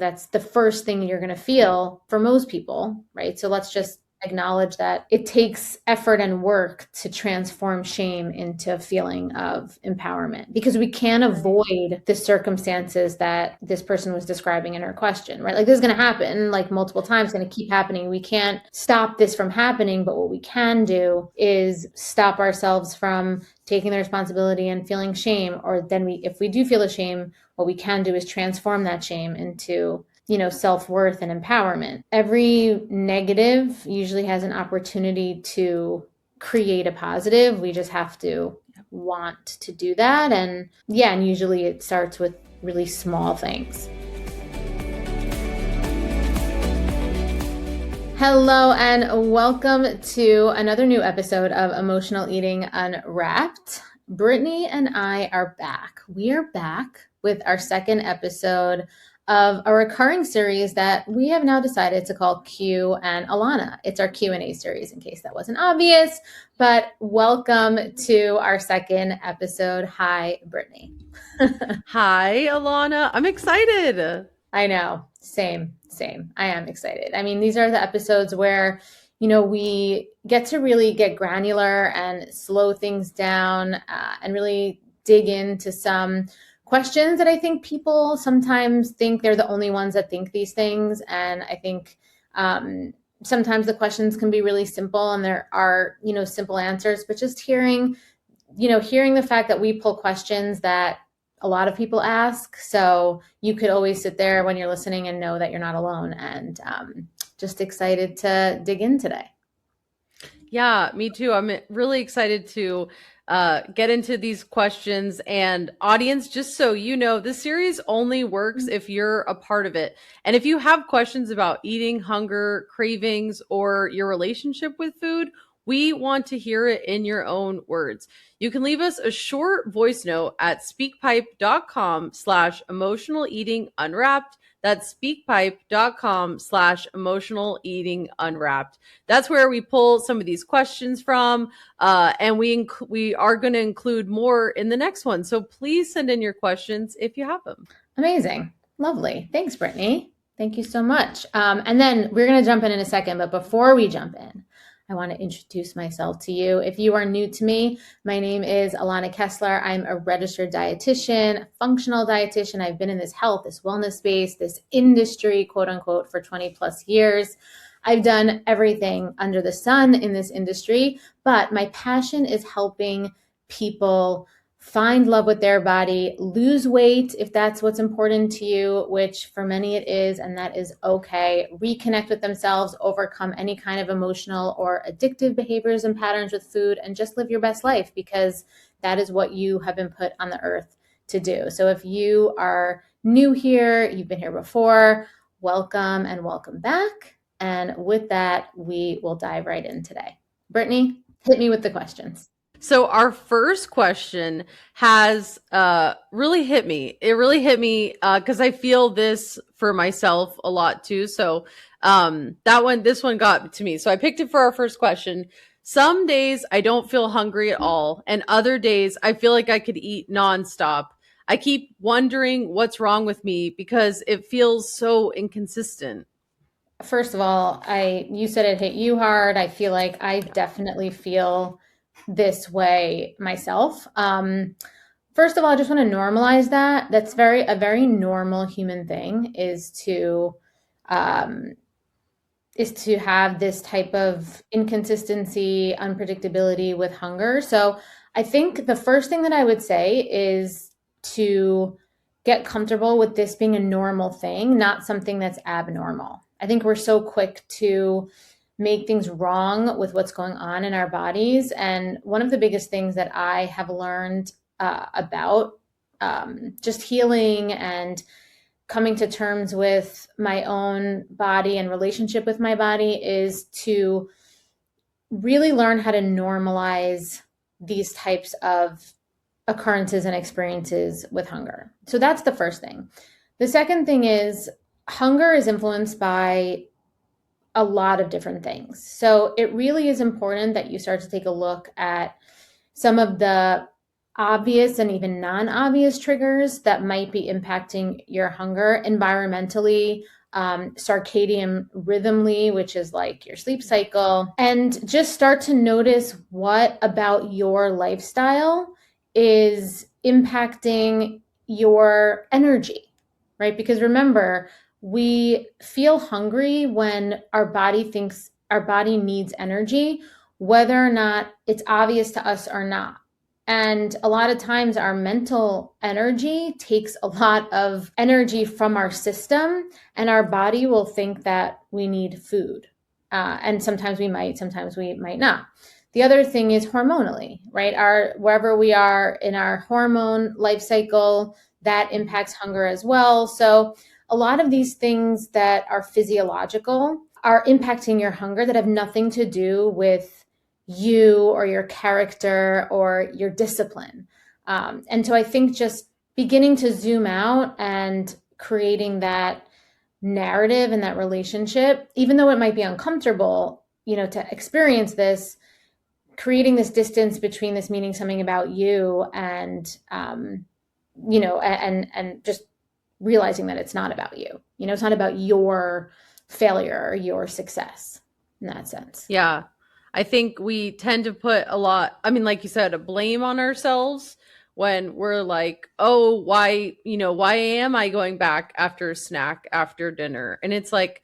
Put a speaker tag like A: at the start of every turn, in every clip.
A: That's the first thing you're going to feel for most people, right? So let's just acknowledge that it takes effort and work to transform shame into a feeling of empowerment, because we can't avoid the circumstances that this person was describing in her question, right? Like, this is going to happen like multiple times, going to keep happening. We can't stop this from happening, but what we can do is stop ourselves from taking the responsibility and feeling shame. Or then if we do feel the shame, what we can do is transform that shame into self-worth and empowerment. Every negative usually has an opportunity to create a positive. We just have to want to do that. And usually it starts with really small things. Hello and welcome to another new episode of Emotional Eating Unwrapped. Brittany and I are back. We are back with our second episode of a recurring series that we have now decided to call Q and Alana. It's our Q&A series, in case that wasn't obvious, but welcome to our second episode. Hi, Brittany.
B: Hi, Alana. I'm excited.
A: I know. Same. I am excited. I mean, these are the episodes where, we get to really get granular and slow things down and really dig into some questions that I think people sometimes think they're the only ones that think these things. And I think sometimes the questions can be really simple and there are, simple answers, but just hearing the fact that we pull questions that a lot of people ask. So you could always sit there when you're listening and know that you're not alone, and just excited to dig in today.
B: Yeah, me too. I'm really excited to get into these questions. And audience, just so you know, this series only works if you're a part of it. And if you have questions about eating, hunger, cravings, or your relationship with food, we want to hear it in your own words. You can leave us a short voice note at speakpipe.com/emotional eating unwrapped. That's speakpipe.com/emotional eating unwrapped. That's where we pull some of these questions from. And we are going to include more in the next one. So please send in your questions if you have them.
A: Amazing. Lovely. Thanks, Brittany. Thank you so much. And then we're going to jump in a second. But before we jump in, I want to introduce myself to you. If you are new to me, my name is Alana Kessler. I'm a registered dietitian, functional dietitian. I've been in this health, this wellness space, this industry, quote unquote, for 20 plus years. I've done everything under the sun in this industry, but my passion is helping people find love with their body, lose weight if that's what's important to you, which for many it is, and that is okay, reconnect with themselves, overcome any kind of emotional or addictive behaviors and patterns with food, and just live your best life, because that is what you have been put on the earth to do. So if you are new here, you've been here before, welcome and welcome back. And with that, we will dive right in today. Brittany, hit me with the questions.
B: So our first question has really hit me. It really hit me because I feel this for myself a lot too. So this one got to me. So I picked it for our first question. Some days I don't feel hungry at all, and other days I feel like I could eat nonstop. I keep wondering what's wrong with me because it feels so inconsistent.
A: First of all, you said it hit you hard. I feel like I definitely feel this way myself. First of all, I just want to normalize that. That's a very normal human thing is to have this type of inconsistency, unpredictability with hunger. So I think the first thing that I would say is to get comfortable with this being a normal thing, not something that's abnormal. I think we're so quick to make things wrong with what's going on in our bodies. And one of the biggest things that I have learned about just healing and coming to terms with my own body and relationship with my body is to really learn how to normalize these types of occurrences and experiences with hunger. So that's the first thing. The second thing is hunger is influenced by a lot of different things. So it really is important that you start to take a look at some of the obvious and even non-obvious triggers that might be impacting your hunger environmentally, circadian rhythmly, which is like your sleep cycle, and just start to notice what about your lifestyle is impacting your energy, right? Because remember, we feel hungry when our body needs energy, whether or not it's obvious to us or not. And a lot of times, our mental energy takes a lot of energy from our system, and our body will think that we need food. And sometimes we might not. The other thing is hormonally, right? Wherever we are in our hormone life cycle, that impacts hunger as well. So, a lot of these things that are physiological are impacting your hunger that have nothing to do with you or your character or your discipline. And so I think just beginning to zoom out and creating that narrative and that relationship, even though it might be uncomfortable, to experience this, creating this distance between this meaning something about you and, and just realizing that it's not about you. It's not about your failure or your success in that sense.
B: Yeah. I think we tend to put a lot, I mean, like you said, a blame on ourselves when we're like, oh, why am I going back after a snack after dinner? And it's like,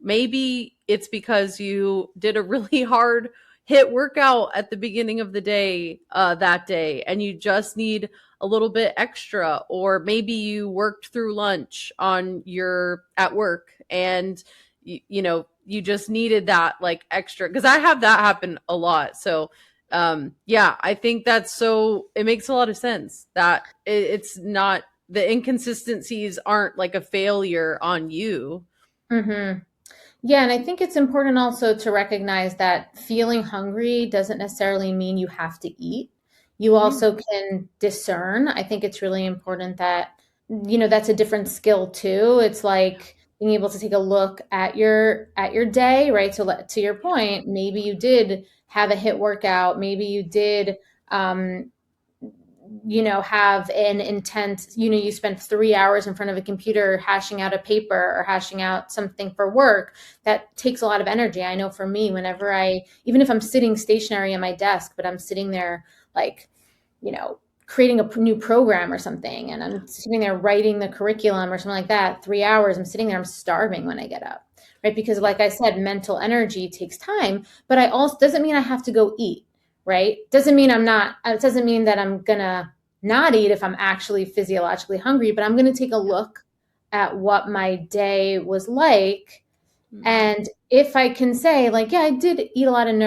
B: maybe it's because you did a really hard hit workout at the beginning of the day that day, and you just need a little bit extra. Or maybe you worked through lunch at work, and you just needed that like extra, because I have that happen a lot. So yeah, I think it makes a lot of sense that it's not, the inconsistencies aren't like a failure on you.
A: Mm-hmm. Yeah, and I think it's important also to recognize that feeling hungry doesn't necessarily mean you have to eat. You
B: Yeah.
A: also can discern. I think it's really important that, that's a different skill too. It's like being able to take a look at your day, right? So to your point, maybe you did have a hit workout, maybe you did um, have an intense, you spent 3 hours in front of a computer hashing out a paper or hashing out something for work. That takes a lot of energy. I know for me, even if I'm sitting stationary at my desk, but I'm sitting there like, creating a new program or something, and I'm sitting there writing the curriculum or something like that, 3 hours, I'm sitting there, I'm starving when I get up, right? Because
B: Yeah.
A: like I said, mental energy takes time, but I also doesn't mean I have to go eat, right? It doesn't mean that I'm gonna not eat if I'm actually physiologically hungry, but I'm gonna take a look at what my day was like.
B: Mhm.
A: And if I can say, like, yeah, I did eat a lot of,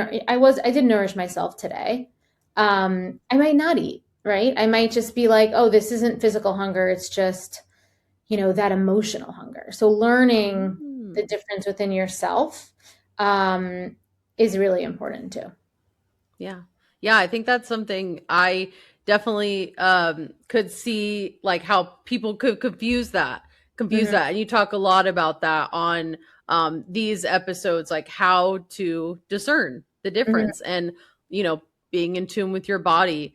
A: I did nourish myself today. I might not eat, right? I might just be like, oh, this isn't physical hunger. It's just, that emotional hunger. So learning the
B: Mm.
A: difference within yourself, is really important too.
B: Yeah. Yeah, I think that's something I definitely could see, like how people could confuse
A: Hmm.
B: that. And you talk a lot about that on these episodes, like how to discern the
A: Hmm.
B: difference, and you know being in tune with your body,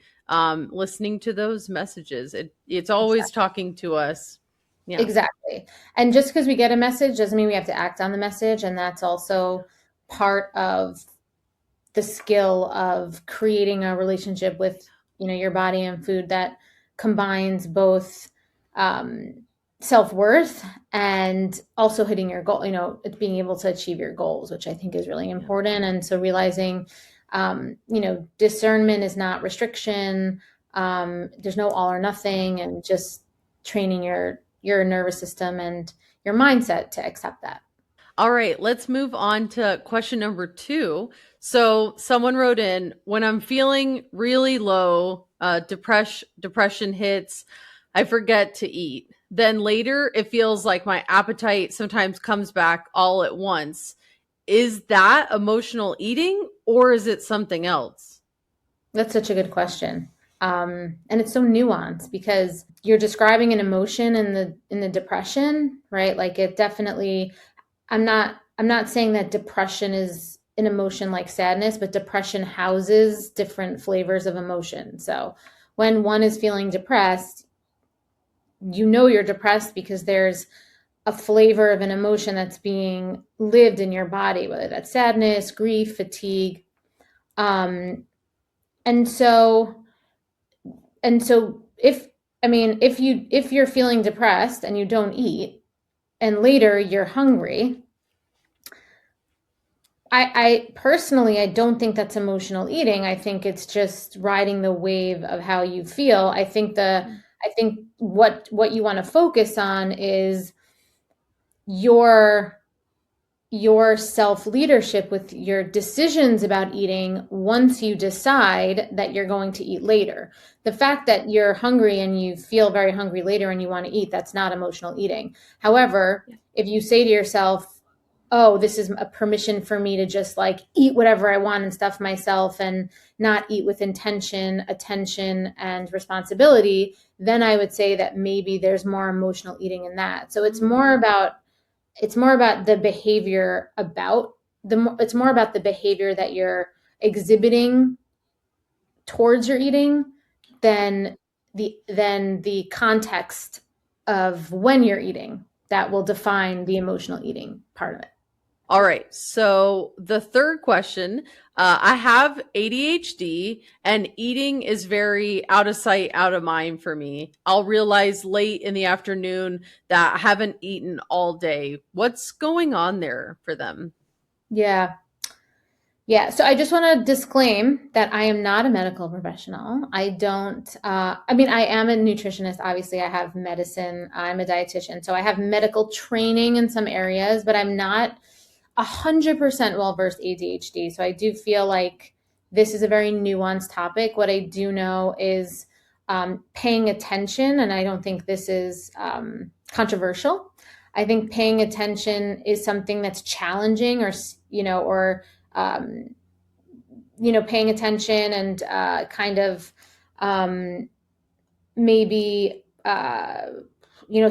B: listening to those messages. It's always talking to us. Yeah.
A: Exactly. And just because we get a message doesn't mean we have to act on the message. And that's also part of the skill of creating a relationship with, your body and food that combines both um, self-worth and also hitting your goal, being able to achieve your goals, which I think is really
B: Yeah.
A: important. And so realizing, discernment is not restriction. There's no all or nothing, and just training your nervous system and your mindset to accept that.
B: All right, let's move on to question number 2. So, someone wrote in, when I'm feeling really low, depression hits, I forget to eat. Then later, it feels like my appetite sometimes comes back all at once. Is that emotional eating, or is it something else?
A: That's such a good question. And it's so nuanced because you're describing an emotion in the depression, right? Like it definitely, I'm not saying that depression is an emotion like sadness, but depression houses different flavors of emotion. So when one is feeling depressed, you know you're depressed because there's a flavor of an emotion that's being lived in your body, whether that's sadness, grief, fatigue. Um, and so, and so if, I mean, if you're feeling depressed and you don't eat and later you're hungry, I personally, I don't think that's emotional eating. I think it's just riding the wave of how you feel. I think what you want to focus on is your your self leadership with your decisions about eating once you decide that you're going to eat later. The fact that you're hungry and you feel very hungry later and you want to eat, that's not emotional eating. However, if you say to yourself, oh, this is a permission for me to just like eat whatever I want and stuff myself and not eat with intention, attention, and responsibility, then I would say that maybe there's more emotional eating in that. So it's more about the behavior it's more about the behavior that you're exhibiting towards your eating than the context of when you're eating that will define the emotional eating part of it.
B: All right. So the third question, I have ADHD and eating is very out of sight, out of mind for me. I'll realize late in the afternoon that I haven't eaten all day. What's going on there for them?
A: Yeah. Yeah, so I just want to disclaim that I am not a medical professional. I don't, I mean, I am a nutritionist. Obviously, I have medicine. I'm a dietitian. So I have medical training in some areas, but I'm not 100% well-versed ADHD. So I do feel like this is a very nuanced topic. What I do know is paying attention, and I don't think this is controversial. I think paying attention is something that's challenging or um, paying attention and kind of um, maybe,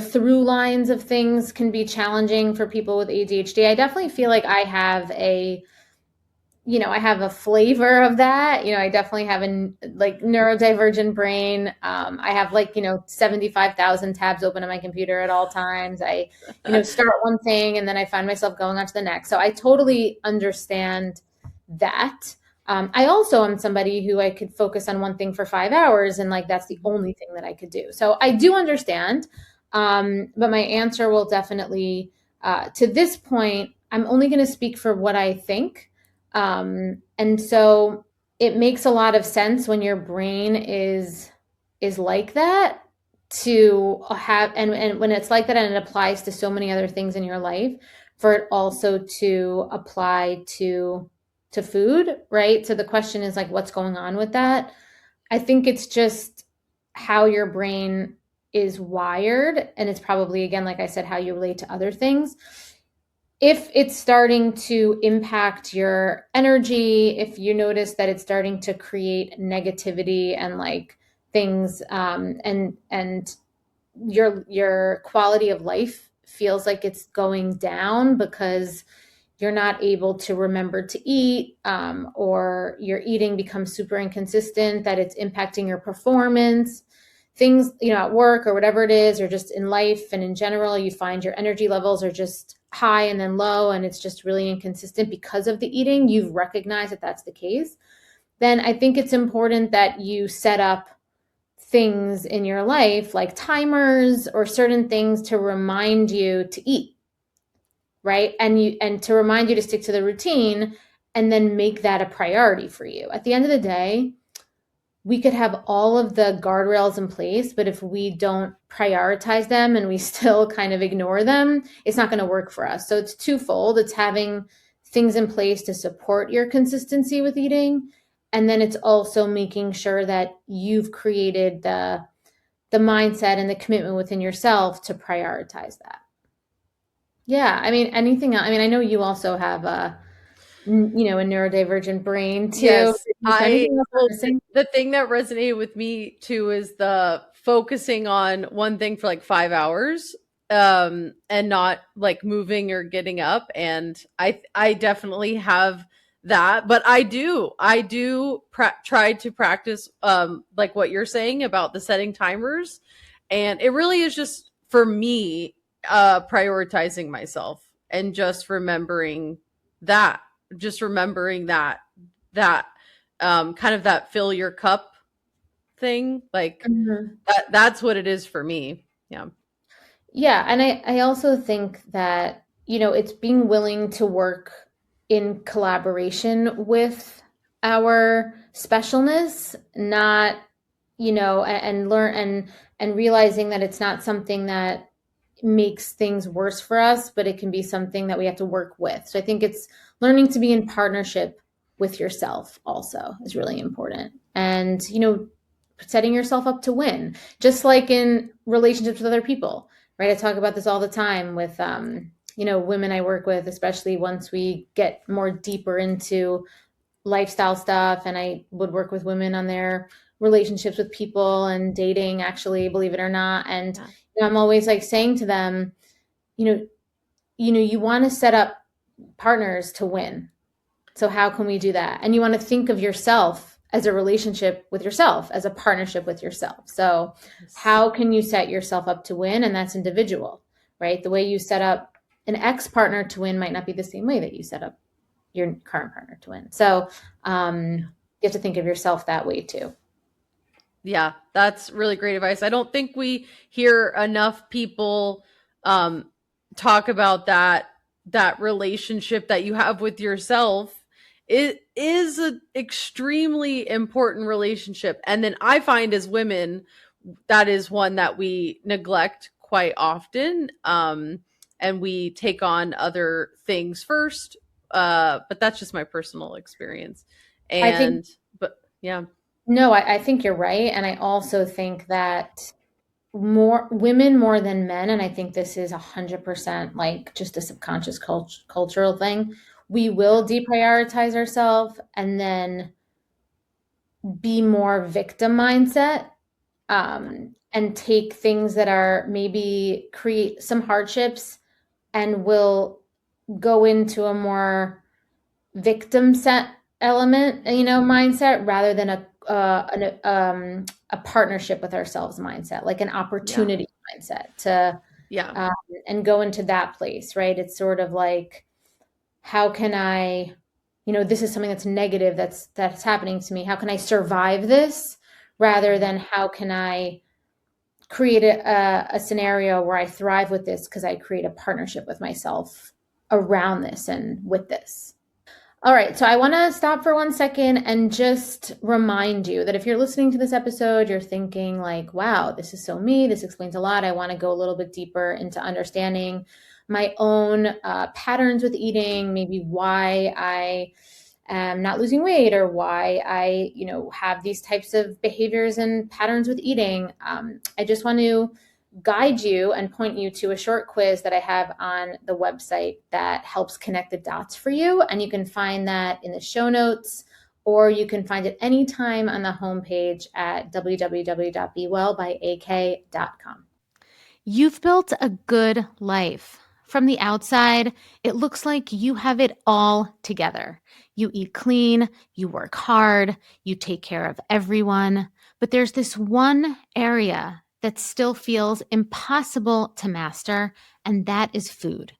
A: through lines of things can be challenging for people with ADHD. I definitely feel like I have a flavor of that. I definitely have a like neurodivergent brain. I have 75,000 tabs open on my computer at all times. I, start one thing and then I find myself going on to the next. So I totally understand that. I also am somebody who I could focus on one thing for 5 hours and like that's the only thing that I could do. So I do understand. But my answer will definitely, to this point, I'm only going to speak for what I think. And so it makes a lot of sense when your brain is like that to have and when it's like that and it applies to so many other things in your life for it also to apply to food, right? So the question is like what's going on with that? I think it's just how your brain is wired and it's probably again like I said how you relate to other things if it's starting to impact your energy, if you notice that it's starting to create negativity and like things, and your quality of life feels like it's going down because you're not able to remember to eat, or your eating becomes super inconsistent, that it's impacting your performance, things, at work or whatever it is, or just in life and in general, you find your energy levels are just high and then low, and it's just really inconsistent because of the eating, you've recognized that that's the case, then I think it's important that you set up things in your life like timers or certain things to remind you to eat, right? And to remind you to stick to the routine and then make that a priority for you. At the end of the day, we could have all of the guardrails in place, but if we don't prioritize them and we still kind of ignore them, it's not going to work for us. So it's twofold. It's having things in place to support your consistency with eating. And then it's also making sure that you've created the mindset and the commitment within yourself to prioritize that. Yeah. I mean, anything else? I mean, I know you also have a neurodivergent brain too.
B: Yes,
A: Is there anything else I'm
B: well,
A: missing?
B: the thing that resonated with me too is the focusing on one thing for like 5 hours, and not like moving or getting up. And I definitely have that, but I do try to practice like what you're saying about the setting timers, and it really is just for me prioritizing myself and just that remembering that kind of that fill your cup thing, like
A: Mhm.
B: that's what it is for me. Yeah.
A: Yeah, and I also think that, it's being willing to work in collaboration with our specialness, not, and learn and realizing that it's not something that makes things worse for us, but it can be something that we have to work with. So I think it's learning to be in partnership with yourself also is really important. And, setting yourself up to win, just like in relationships with other people, right? I talk about this all the time with, women I work with, especially once we get more deeper into lifestyle stuff. And I would work with women on their relationships with people and dating, actually, believe it or not. And
B: Yeah.
A: I'm always like saying to them, you know, you want to set up partners to win. So how can we do that? And you want to think of yourself as a relationship with yourself, as a partnership with yourself. So
B: Yes.
A: how can you set yourself up to win? And that's individual, right? The way you set up an ex partner to win might not be the same way that you set up your current partner to win. So you have to think of yourself that way too.
B: Yeah, that's really great advice. I don't think we hear enough people um, talk about that relationship that you have with yourself. It is an extremely important relationship, and then I find as women that is one that we neglect quite often, and we take on other things first. But that's just my personal experience,
A: I think,
B: and but yeah,
A: no, I think you're right. And I also think that more women more than men, and I think this is 100% like just a subconscious cultural thing. We
B: yeah,
A: will deprioritize ourselves and then be more victim mindset, and take things that are maybe create some hardships, and will go into a more victim set element, mindset, rather than a partnership with ourselves mindset, like an
B: yeah,
A: opportunity mindset to,
B: yeah.
A: um, and go into that place, right? It's sort of like, how can I, this is something that's negative that's happening to me. How can I survive this, rather
B: Mhm.
A: than how can I create a scenario where I thrive with this, because I create a partnership with myself around this and with this. All right, so I want to stop for 1 second and just remind you that if you're listening to this episode, you're thinking like, wow, this is so me. This explains a lot. I want to go a little bit deeper into understanding my own patterns with eating, maybe why I am not losing weight, or why I, have these types of behaviors and patterns with eating. I just want to guide you and point you to a short quiz that I have on the website that helps connect the dots for you. And you can find that in the show notes, or you can find it anytime on the homepage at www.bewellbyak.com.
C: You've built a good life. From the outside, it looks like you have it all together. You eat clean, you work hard, you take care of everyone. But there's this one area that still feels impossible to master, and that is food.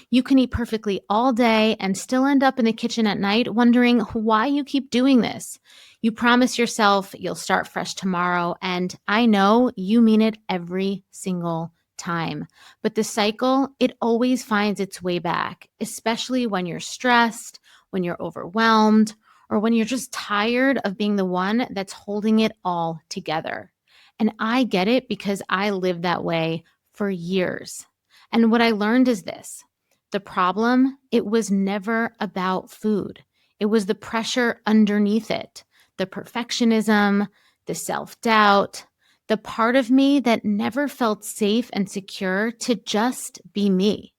C: You can eat perfectly all day and still end up in the kitchen at night wondering why you keep doing this. You promise yourself you'll start fresh tomorrow, and I know you mean it every single time. But the cycle, it always finds its way back, especially when you're stressed, when you're overwhelmed, or when you're just tired of being the one that's holding it all together. And I get it because I lived that way for years. And what I learned is this: the problem, it was never about food. It was the pressure underneath it, the perfectionism, the self doubt, the part of me that never felt safe and secure to just be me.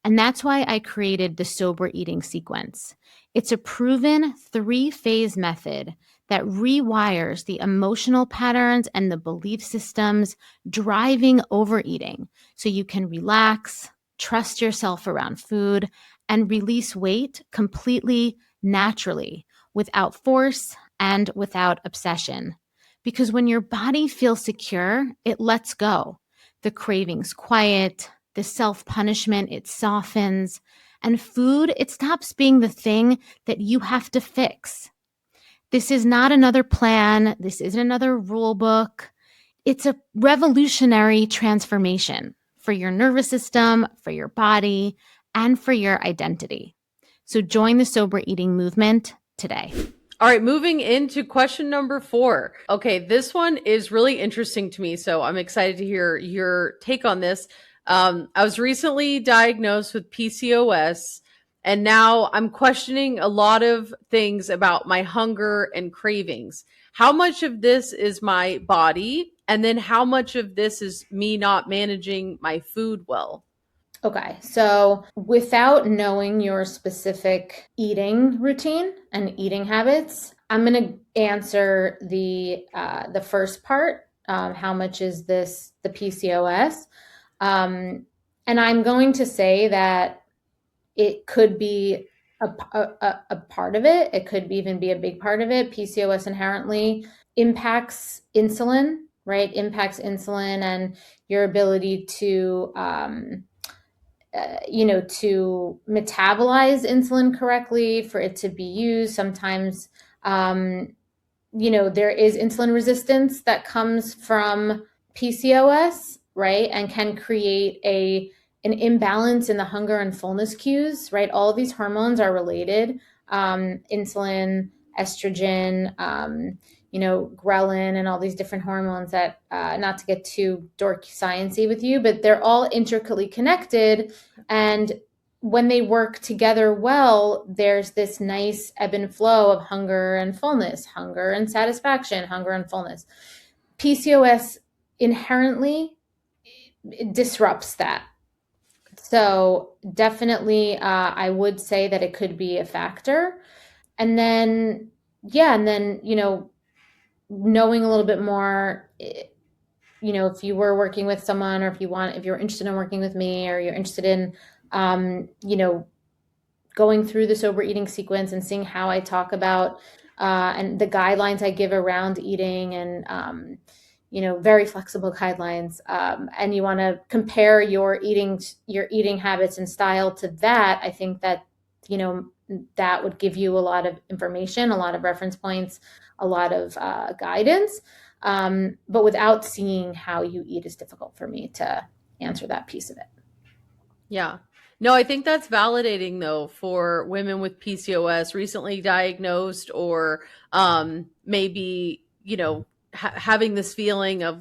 C: And that's why I created the sober eating sequence. It's a proven 3-phase method that rewires the emotional patterns and the belief systems driving overeating so you can relax, trust yourself around food, and release weight completely naturally, without force and without obsession. Because when your body feels secure, it lets go. The cravings quiet, the self punishment, it softens, and food, it stops being the thing that you have to fix. This is not another plan. This isn't another rule book. It's a revolutionary transformation for your nervous system, for your body, and for your identity. So join the sober eating movement today.
B: All right, moving into question number 4. Okay, this one is really interesting to me, so I'm excited to hear your take on this. I was recently diagnosed with PCOS, and now I'm questioning a lot of things about my hunger and cravings. How much of this is my body, and then how much of this is me not managing my food well?
A: Okay, so without knowing your specific eating routine and eating habits, I'm going to answer the first part. How much is this the PCOS? And I'm going to say that it could be a part of it. It could even be a big part of it. PCOS inherently impacts insulin, right? Impacts insulin and your ability to to metabolize insulin correctly, for it to be used. Sometimes, there is insulin resistance that comes from PCOS, right? And can create an imbalance in the hunger and fullness cues, right? All of these hormones are related. Insulin, estrogen, ghrelin, and all these different hormones that, not to get too dorky sciencey with you, but they're all intricately connected. And when they work together well, there's this nice ebb and flow of hunger and fullness, hunger and satisfaction, hunger and fullness. PCOS inherently disrupts that. So definitely, I would say that it could be a factor. And then, knowing a little bit more, if you were working with someone, or if you're interested in working with me, or you're interested in, going through the sober eating sequence and seeing how I talk about, and the guidelines I give around eating, and, very flexible guidelines. And you want to compare your eating habits and style to that. I think that, that would give you a lot of information, a lot of reference points, a lot of guidance. But without seeing how you eat is difficult for me to answer that piece of it.
B: Yeah. No, I think that's validating though for women with PCOS recently diagnosed, or maybe, having this feeling of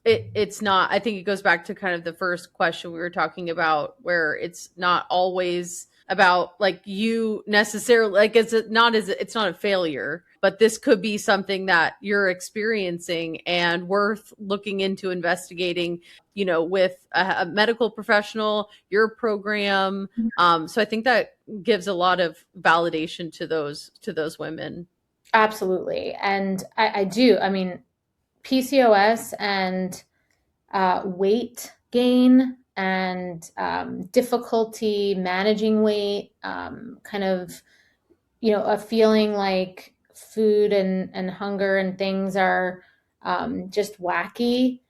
B: it's not, I think it goes back to kind of the first question we were talking about, where it's not always about like you necessarily, like it's not a failure, but this could be something that you're experiencing and worth looking into investigating, with a medical professional, your program. So I think that gives a lot of validation to those women.
A: Absolutely. And I do. I mean, PCOS and weight gain, and difficulty managing weight, kind of, a feeling like food and hunger and things are, just wacky,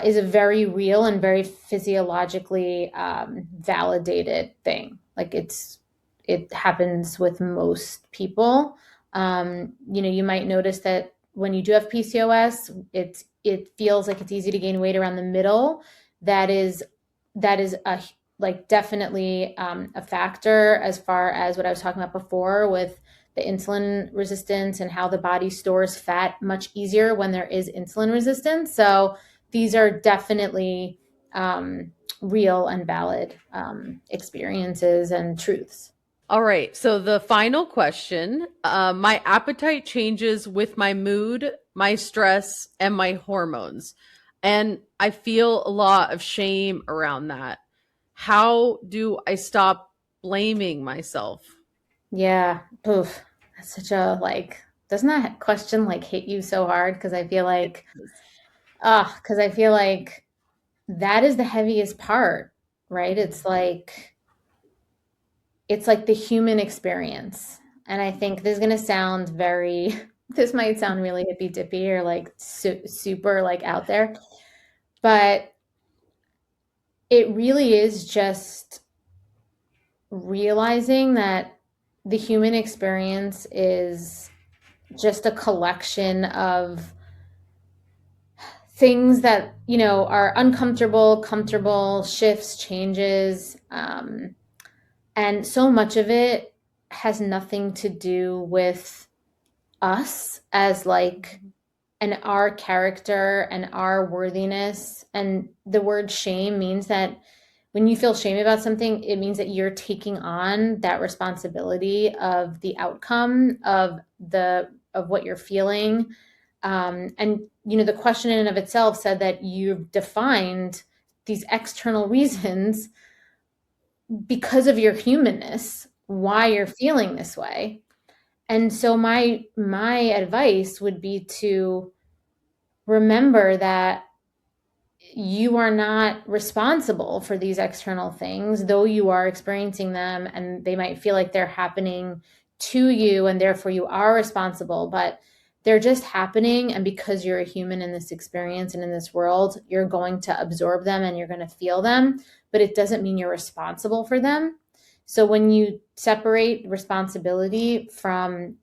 A: is a very real and very physiologically, validated thing. Like it happens with most people. You might notice that when you do have PCOS, it feels like it's easy to gain weight around the middle. That is a like definitely, a factor, as far as what I was talking about before with the insulin resistance, and how the body stores fat much easier when there is insulin resistance. So these are definitely, real and valid, experiences and truths.
B: All right. So the final question, my appetite changes with my mood, my stress, and my hormones. And I feel a lot of shame around that. How do I stop blaming myself?
A: Yeah. Oof. That's such a doesn't that question hit you so hard? Because I feel like that is the heaviest part, right? It's like, it's like the human experience. And I think this is going to sound very, this might sound really hippy dippy or like super like out there, but it really is just realizing that the human experience is just a collection of things that, you know, are uncomfortable, comfortable, shifts, changes. And so much of it has nothing to do with us as like and our character and our worthiness. And the word shame means that when you feel shame about something, it means that you're taking on that responsibility of the outcome of what you're feeling. And you know, the question in and of itself said that you've defined these external reasons because of your humanness why you're feeling this way. And so my advice would be to remember that you are not responsible for these external things, though you are experiencing them and they might feel like they're happening to you and therefore you are responsible, but they're just happening. And because you're a human in this experience and in this world, you're going to absorb them and you're going to feel them, but it doesn't mean you're responsible for them. So when you separate responsibility from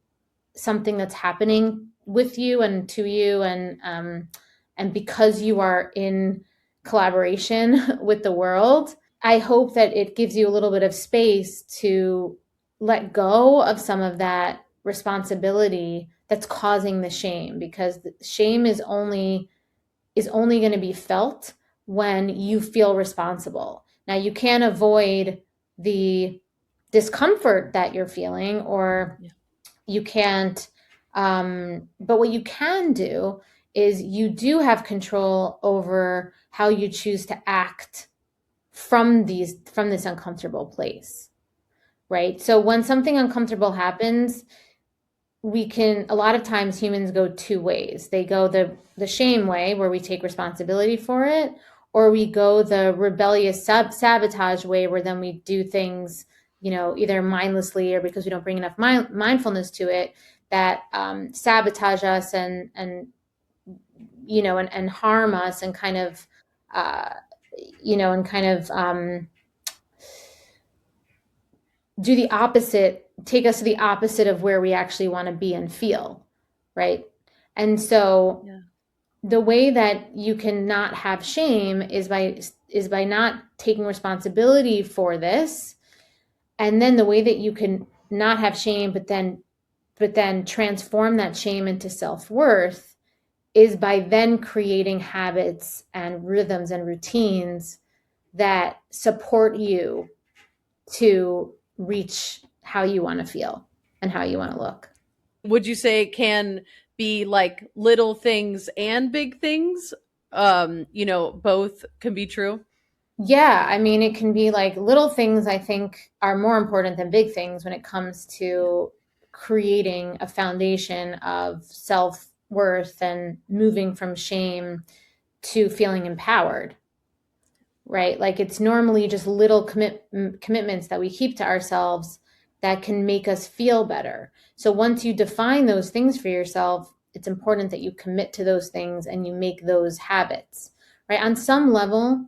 A: something that's happening with you and to you, and because you are in collaboration with the world, I hope that it gives you a little bit of space to let go of some of that responsibility that's causing the shame, because the shame is only going to be felt when you feel responsible. Now you can't avoid the discomfort that you're feeling, or you can't, but what you can do is you do have control over how you choose to act from this uncomfortable place, right? So when something uncomfortable happens, we can, a lot of times humans go two ways. They go the shame way, where we take responsibility for it, or we go the rebellious sabotage way, where then we do things, you know, either mindlessly or because we don't bring enough mindfulness to it, that sabotage us and you know, and harm us, and kind of you know, and kind of do the opposite, take us to the opposite of where we actually want to be and feel, right? And so the way that you can not have shame is by not taking responsibility for this. And then the way that you can not have shame, but then transform that shame into self-worth, is by then creating habits and rhythms and routines that support you to reach how you want to feel and how you want to look.
B: Would you say it can be like little things and big things? You know, both can be true.
A: Yeah, I mean, it can be like little things, I think, are more important than big things when it comes to creating a foundation of self-worth and moving from shame to feeling empowered, right? Like it's normally just little commitments that we keep to ourselves that can make us feel better. So once you define those things for yourself, it's important that you commit to those things and you make those habits, right? On some level,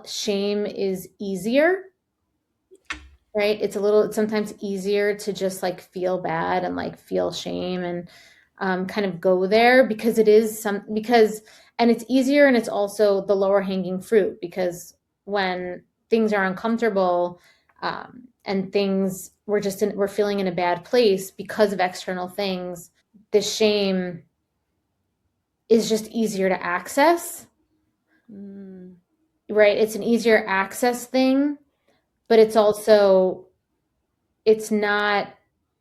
A: shame is easier, right? It's sometimes easier to just like feel bad and like feel shame and kind of go there, because and it's easier, and it's also the lower hanging fruit, because when things are uncomfortable, and we're feeling in a bad place because of external things, the shame is just easier to access, right? It's an easier access thing, but it's not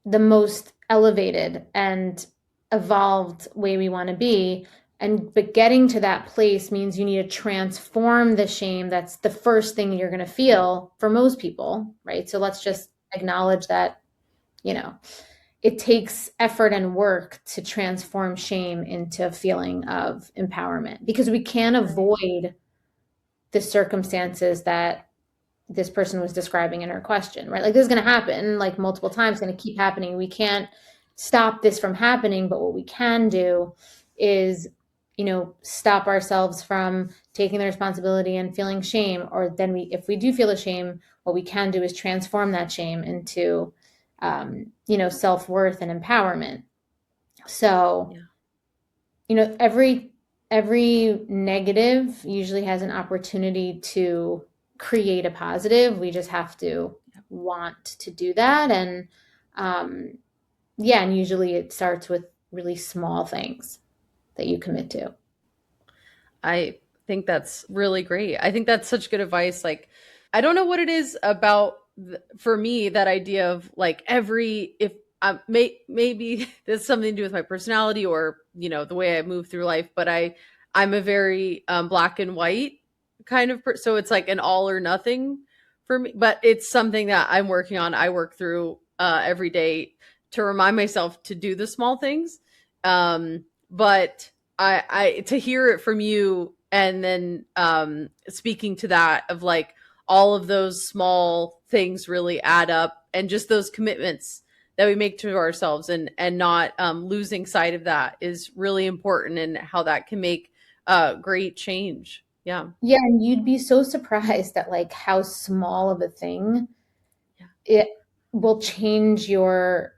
A: the most elevated and evolved way we want to be. But getting to that place means you need to transform the shame. That's the first thing you're going to feel for most people, right? So let's just acknowledge that, you know, it takes effort and work to transform shame into a feeling of empowerment, because we can't avoid the circumstances that this person was describing in her question, right? Like this is going to happen like multiple times, going to keep happening. We can't stop this from happening, but what we can do is, stop ourselves from taking the responsibility and feeling shame. Or then if we do feel a shame, what we can do is transform that shame into, self-worth and empowerment. So, every negative usually has an opportunity to create a positive. We just have to want to do that. And and usually it starts with really small things that you commit to.
B: I think that's really great. I think that's such good advice. Like, I don't know what it is about for me, that idea of like if maybe there's something to do with my personality or, the way I move through life, but I'm a very black and white kind of so it's like an all or nothing for me, but it's something that I'm working on. I work through every day to remind myself to do the small things. But I to hear it from you, and then speaking to that of like all of those small things really add up, and just those commitments that we make to ourselves, and not losing sight of that is really important, and how that can make great change. Yeah.
A: Yeah, and you'd be so surprised at like how small of a thing it will change your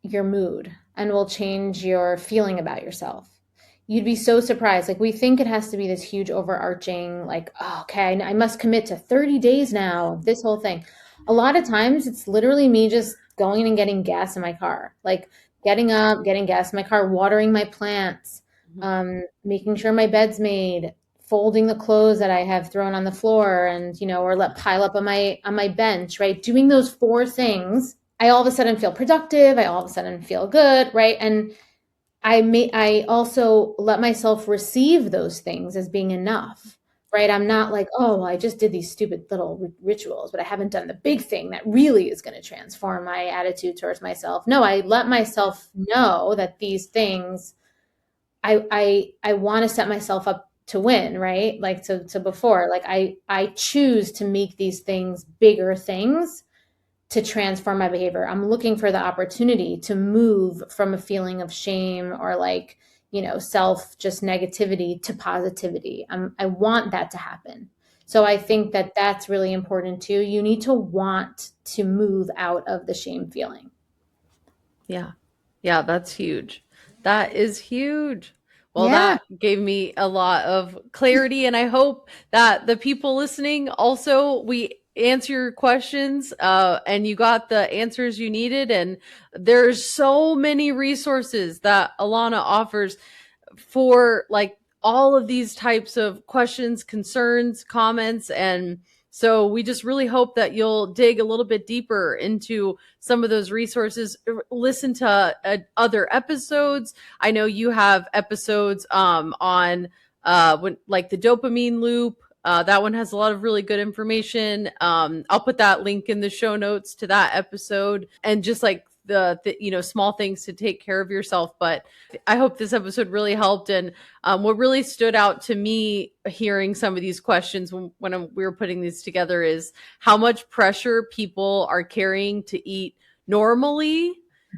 A: mood and will change your feeling about yourself. You'd be so surprised. Like we think it has to be this huge overarching, like, oh, okay, I must commit to 30 days now, this whole thing. A lot of times it's literally me just going and getting gas in my car, like getting up, getting gas in my car, watering my plants, making sure my bed's made, folding the clothes that I have thrown on the floor and, or let pile up on my bench, right? Doing those 4 things, I all of a sudden feel productive. I all of a sudden feel good, right? And I also let myself receive those things as being enough, right? I'm not like, oh, I just did these stupid little rituals, but I haven't done the big thing that really is going to transform my attitude towards myself. No, I let myself know that these things, I want to set myself up to win, right? Like to before, like I choose to make these things bigger things to transform my behavior. I'm looking for the opportunity to move from a feeling of shame or like, self just negativity to positivity. I want that to happen. So I think that that's really important too. You need to want to move out of the shame feeling.
B: Yeah. Yeah, that's huge. That is huge. Well,
A: Yeah.
B: that gave me a lot of clarity, and I hope that the people listening also, we answer your questions and you got the answers you needed. And there's so many resources that Alana offers for like all of these types of questions, concerns, comments. And so we just really hope that you'll dig a little bit deeper into some of those resources, listen to other episodes. I know you have episodes on when, like the dopamine loop. That one has a lot of really good information. I'll put that link in the show notes to that episode, and just like the small things to take care of yourself. But I hope this episode really helped. And what really stood out to me hearing some of these questions when we were putting these together is how much pressure people are carrying to eat normally,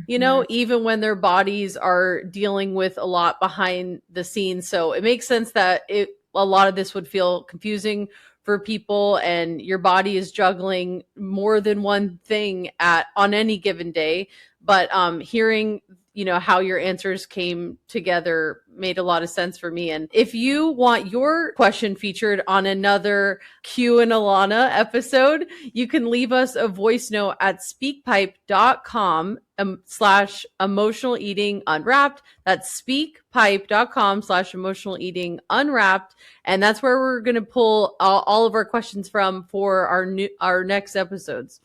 B: even when their bodies are dealing with a lot behind the scenes. So it makes sense that a lot of this would feel confusing for people, and your body is juggling more than one thing on any given day. But hearing how your answers came together made a lot of sense for me. And if you want your question featured on another Q and Alana episode, you can leave us a voice note at speakpipe.com slash emotional eating unwrapped. That's speakpipe.com slash emotional eating unwrapped. And that's where we're going to pull all of our questions from for our next episodes.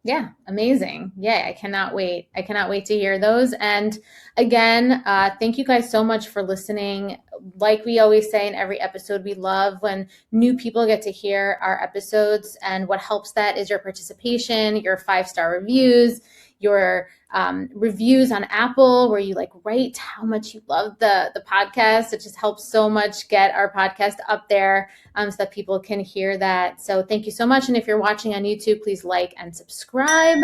A: Yeah, amazing. Yeah, I cannot wait. I cannot wait to hear those. And again, thank you guys so much for listening. Like we always say in every episode, we love when new people get to hear our episodes. And what helps that is your participation, your 5-star reviews, your reviews on Apple, where you like write how much you love the podcast. It just helps so much get our podcast up there so that people can hear that. So thank you so much. And if you're watching on YouTube, please like and subscribe.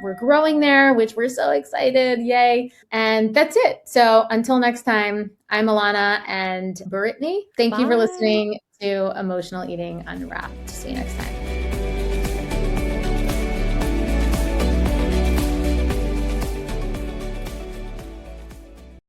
A: We're growing there, which we're so excited. Yay. And that's it. So until next time, I'm Alana and Brittany. Thank you for listening to Emotional Eating Unwrapped. See you next time.